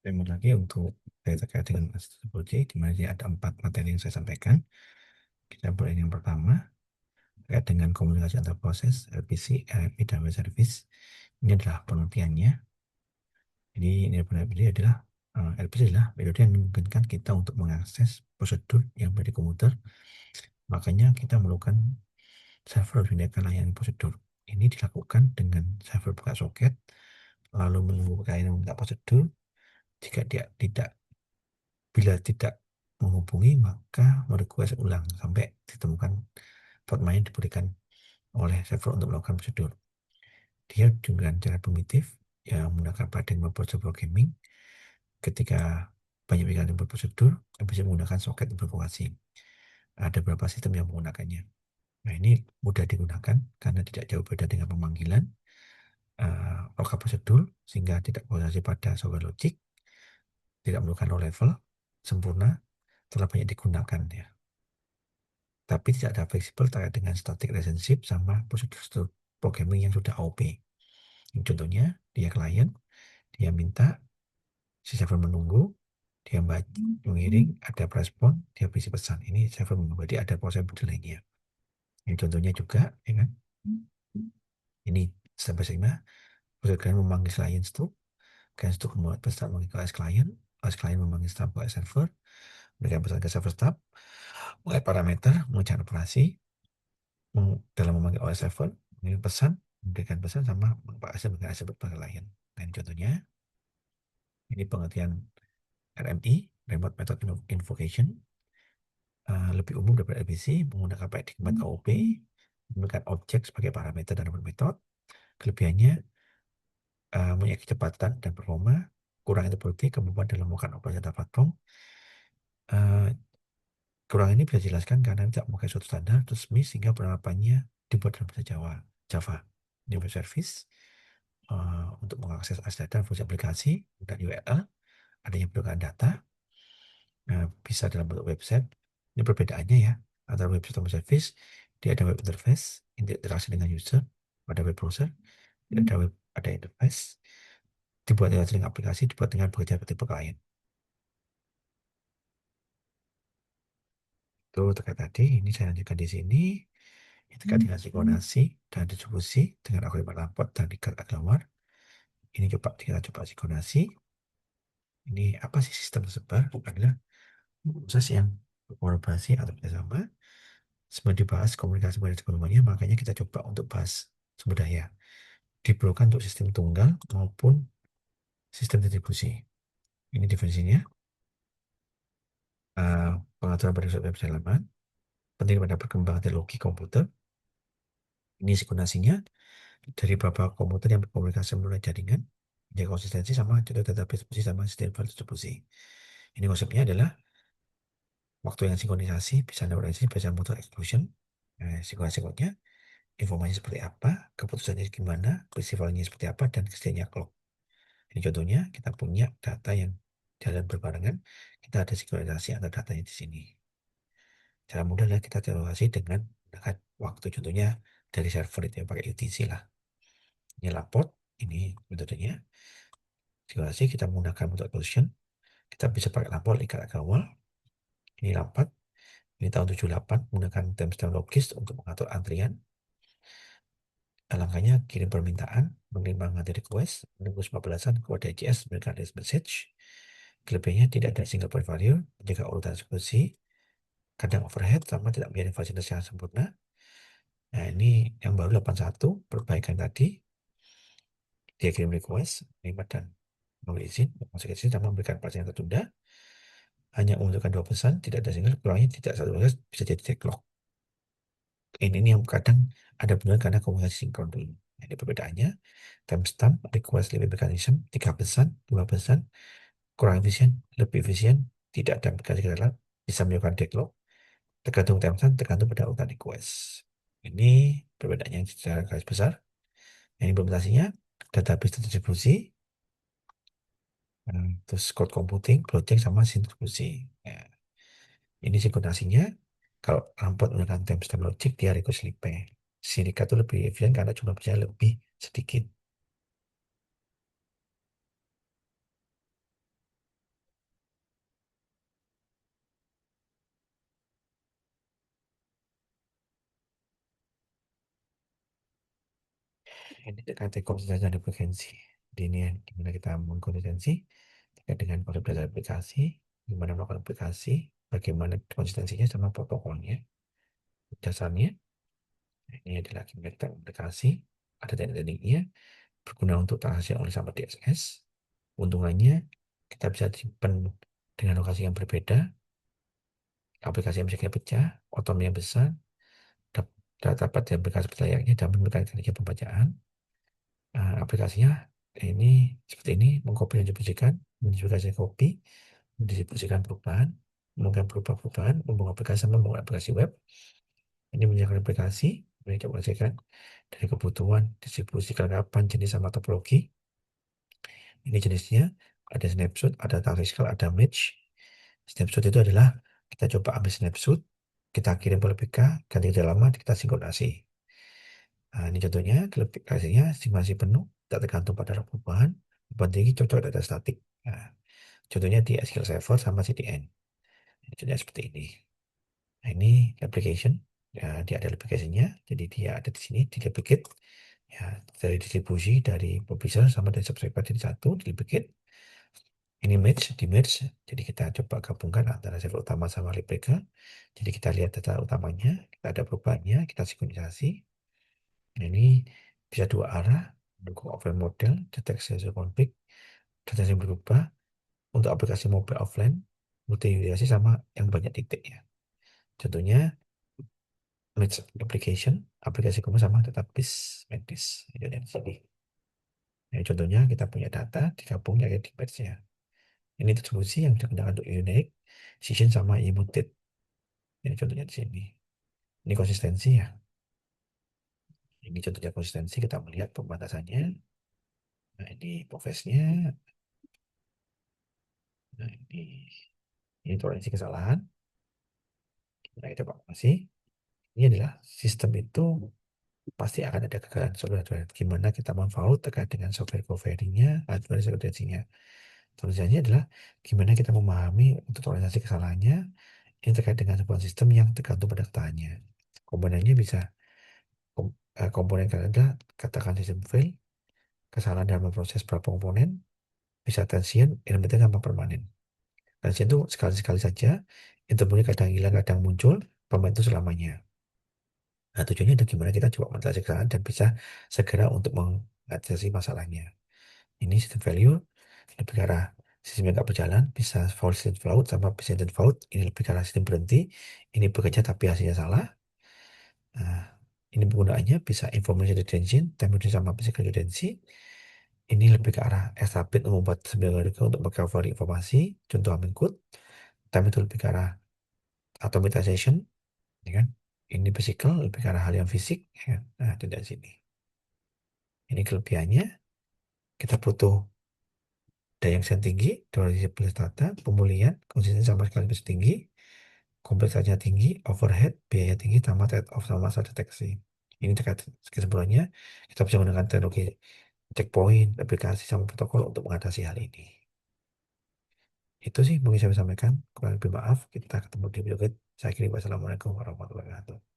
Terima lagi untuk terkait dengan project, di mana ada 4 materi yang saya sampaikan. Kita mulai yang pertama, terkait dengan komunikasi antar proses, RPC, RFP, dan web service. Ini adalah pengertiannya. Jadi ini adalah RPC adalah metode yang memungkinkan kita untuk mengakses prosedur yang berada di komputer. Makanya kita memerlukan server menyediakan layanan prosedur. Ini dilakukan dengan server buka soket, lalu menunggu klien yang minta prosedur. Jika dia tidak Bila tidak menghubungi, maka merequest ulang sampai ditemukan format yang diberikan oleh server untuk melakukan prosedur. Dia dengan cara primitif yang menggunakan paradigma prosedur programming. Ketika banyak pilihan yang berprosedur, bisa menggunakan soket bervokasi. Ada beberapa sistem yang menggunakannya. Nah, ini mudah digunakan karena tidak jauh beda dengan pemanggilan local prosedur, sehingga tidak berorientasi pada software logic, tidak memerlukan low level, sempurna, telah banyak digunakan ya. Tapi tidak ada fleksibel terkait dengan static relationship sama prosedur programming yang sudah AOP. Contohnya, dia klien, dia minta, si server menunggu, dia mengiring, ada respon, dia berisi pesan. Ini server menunggu, jadi ada proses delay-nya. Ini contohnya juga, ya kan? Ini step by step-nya, proses klien memanggil klien itu, klien itu membuat pesan memanggil OS klien memanggil staf ke server, memberikan pesan ke server staf, mengenai parameter, mengucapkan operasi, dalam memanggil OS server, memberikan pesan sama Pak Asep dengan Asep sebagai lain. Nah, contohnya, ini pengertian RMI, Remote Method Invocation, lebih umum daripada RPC, menggunakan paradigma AOP, menggunakan objek sebagai parameter dan metode. Kelebihannya, punya kecepatan dan performa, kurang integriti, kemampuan dalam melakukan operasi data platform. Kurang ini bisa dijelaskan karena tidak memakai suatu standar resmi sehingga penerapannya dibuat dalam bahasa Java. Ini web service untuk mengakses data dan fungsi aplikasi dan URL, adanya perlukan data, bisa dalam bentuk website. Ini perbedaannya ya antara website dan web service. Dia ada web interface, interaksi dengan user pada web browser. Ada interface, dibuat dengan aplikasi, dibuat dengan bekerja tipe klien. Itu terkait tadi, ini saya lanjutkan di sini. Ini terkait dengan sinkronasi dan distribusi dengan algoritma raport dan tingkat agrawar. Ini kita coba sinkronasi. Ini apa sih sistem tersebar? Adalah proses yang berkolaborasi atau bekerjasama. Sebenarnya dibahas komunikasi pada sebelumnya, makanya kita coba untuk bahas sumber daya. Diperlukan untuk sistem tunggal maupun sistem distribusi. Ini definisinya. Pengaturan pada website halaman, penting pada perkembangan teknologi komputer. Ini sinkronasinya dari beberapa komputer yang berkomunikasi melalui jaringan, menjaga konsistensi sama contoh database distribusi sama sistem file distribusi. Ini konsepnya adalah waktu yang sinkronisasi bisa neuralisasi, bisa mutual exclusion. Sinkronisasinya informasi seperti apa, keputusannya gimana, peristiwanya seperti apa, dan kesediaannya clock. Ini contohnya kita punya data yang jalan berbarengan, kita ada sinkronisasi antar datanya di sini. Cara mudah adalah kita sinkronisasi dengan menggunakan waktu, contohnya dari server itu yang pakai UTC lah. Ini laport, ini metodenya. Sinkronisasi kita menggunakan metode exclusion, kita bisa pakai lapor ikat kawal. Ini lampat. Ini tahun 78 menggunakan timestamp logis untuk mengatur antrian. Langkahnya kirim permintaan, menerima nganti request, menunggu 15-an kepada ICS, memberikan message. Kelebihannya tidak ada single point value, menjaga urutan eksekusi, kadang overhead, sama tidak menjadi fasilitas yang sempurna. Nah, ini yang baru 81, perbaikan tadi. Dia kirim request, menerima dan memberi izin, masuk izin, sama memberikan yang tertunda. Hanya membutuhkan 2 pesan, tidak ada single, kurangnya tidak satu pesan, bisa jadi deadlock. Ini yang kadang ada benar karena komunikasi sinkron dulu. Nah, ini perbedaannya. Timestamp, request limit mechanism, 3 pesan, 2 pesan, kurang efisien, lebih efisien, tidak ada aplikasi kendala, bisa menyebabkan deadlock, tergantung timestamp, tergantung pada urutan request. Ini perbedaannya secara garis besar. Yang implementasinya, database distribusi, terus code computing, blockchain, sama distribusi. Nah, ini sinkronasinya, kalau rampot menggunakan timestamp logic, dia request lipe. Sinika itu lebih efisien karena jumlah pesannya lebih sedikit. Ini terkait konsistensi dan frekuensi. Di ini ya, gimana kita mengkonsistensi terkait dengan konsep dasar aplikasi, gimana melakukan aplikasi, bagaimana konsistensinya sama protokolnya, dasarnya. Ini adalah gimana kita aplikasi, ada teknik-tekniknya, berguna untuk transaksi oleh sama DSS. Untungannya, kita bisa simpan dengan lokasi yang berbeda, aplikasi yang bisa pecah, otomatis yang besar, dapat diaplikasi layaknya dalam mekanisme pembacaan. Aplikasinya ini seperti ini, mengcopy dan distribusikan, mendistribusikan copy, mendistribusikan perubahan, menggunakan perubahan, membangun aplikasi sama membangun aplikasi web. Ini menjaga aplikasi, mereka menghasilkan dari kebutuhan, distribusi kelengkapan, jenis sama topologi. Ini jenisnya, ada snapshot, ada tactical, ada match. Snapshot itu adalah kita coba ambil snapshot, kita kirim ke LPK, ganti kedalaman, kita sinkronasi. Nah, ini contohnya, klasifikasinya estimasi penuh, tak tergantung pada perubahan, beban tinggi cocok data statik. Nah, contohnya di SQL Server sama CDN. Ini contohnya seperti ini. Nah, ini application, ya, dia ada aplikasinya, jadi dia ada di sini, di duplicate, ya, dari distribusi, dari publisher sama dari subscriber jadi satu, di duplicate. Ini di merge, jadi kita coba gabungkan antara server utama sama replika. Jadi kita lihat data utamanya, kita ada perubahannya, kita sinkronisasi. Ini bisa dua arah, mendukung offline model, deteksi hasil konflik, data yang berubah untuk aplikasi mobile offline, multi sama yang banyak titik ya. Contohnya match application, aplikasi kamu sama database medis. Ini dari sini. Nah, contohnya kita punya data digabung ya di batch-nya. Ini distribusi yang digunakan untuk unique, session sama immutable. Ini contohnya di sini. Ini konsistensi ya. Ini contohnya konsistensi, kita melihat pembatasannya. Nah, ini profesnya. Nah, ini toleransi kesalahan. Nah, kita masih. Ini adalah sistem itu pasti akan ada kegagalan software. Gimana kita memfault terkait dengan software recovery-nya, adverse redundancy-nya. Tulisannya adalah gimana kita memahami untuk toleransi kesalahannya. Ini terkait dengan sebuah sistem yang tergantung pada ketangannya. Komponennya bisa komponen ada katakan sistem fail, kesalahan dalam proses berapa komponen, bisa transient, intermittent sama permanen. Transient itu sekali-sekali saja, intermittent kadang hilang, kadang muncul, permanen itu selamanya. Nah, tujuannya itu gimana kita coba mengatasi kesalahan dan bisa segera untuk mengatasi masalahnya. Ini sistem value lebih ke arah sistem yang nggak berjalan, bisa false system fault sama persistent fault. Ini lebih ke arah sistem berhenti, ini bekerja tapi hasilnya salah. Nah, ini penggunaannya bisa information retention, time sama physical redundancy. Ini lebih ke arah established membuat sebuah untuk recovery informasi, contoh amin code. Time itu lebih ke arah automatization, ya kan? Ini physical lebih ke arah hal yang fisik, ya kan? Nah, itu dari sini. Ini kelebihannya, kita butuh daya yang tinggi, durasi data, pemulihan, konsistensi sama sekali lebih tinggi, kompleksitasnya tinggi, overhead, biaya tinggi, tambah trade-off sama masa deteksi. Ini terkait kesimpulannya, kita bisa menggunakan teknologi checkpoint, aplikasi, sama protokol untuk mengatasi hal ini. Itu sih mungkin saya sampaikan. Kurang lebih maaf, kita ketemu di video. Saya kira wassalamualaikum warahmatullahi wabarakatuh.